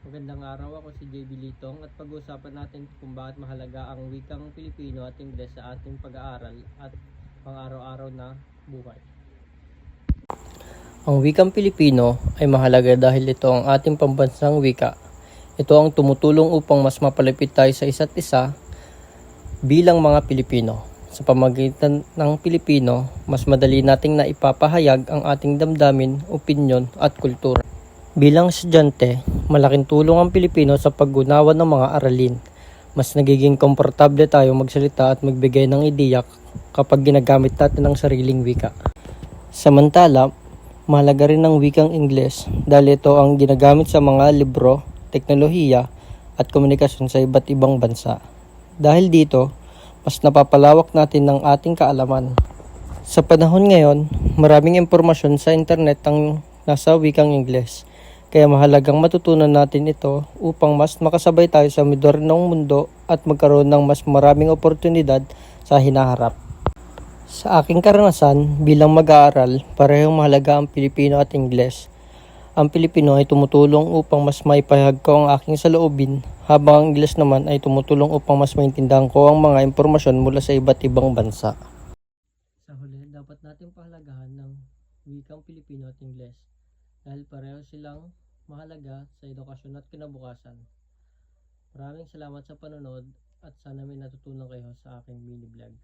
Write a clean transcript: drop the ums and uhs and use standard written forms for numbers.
Magandang araw, ako si JB Litong at pag-uusapan natin kung bakit mahalaga ang wikang Pilipino at Ingles sa ating pag-aaral at pang-araw-araw na buhay. Ang wikang Pilipino ay mahalaga dahil ito ang ating pambansang wika. Ito ang tumutulong upang mas mapalapit tayo sa isa't isa bilang mga Pilipino. Sa pamamagitan ng Pilipino, mas madali nating naipapahayag ang ating damdamin, opinyon at kultura. Bilang estudyante, malaking tulong ang Pilipino sa pag-unawa ng mga aralin. Mas nagiging komportable tayo magsalita at magbigay ng ideya kapag ginagamit natin ang sariling wika. Samantala, mahalaga rin ang wikang Ingles dahil ito ang ginagamit sa mga libro, teknolohiya at komunikasyon sa iba't ibang bansa. Dahil dito, mas napapalawak natin ang ating kaalaman. Sa panahon ngayon, maraming impormasyon sa internet ang nasa wikang Ingles. Kaya mahalagang matutunan natin ito upang mas makasabay tayo sa modernong mundo at magkaroon ng mas maraming oportunidad sa hinaharap. Sa aking karanasan bilang mag-aaral, parehong mahalaga ang Pilipino at Ingles. Ang Pilipino ay tumutulong upang mas maipahayag ko ang aking saloobin, habang ang Ingles naman ay tumutulong upang mas maintindihan ko ang mga impormasyon mula sa iba't ibang bansa. Sa huli, dapat natin pahalagahan ng wikang Pilipino at Ingles dahil pareho silang mahalaga sa edukasyon at kinabukasan. Maraming salamat sa panonood at sana may natutunan kayo sa aking mini vlog.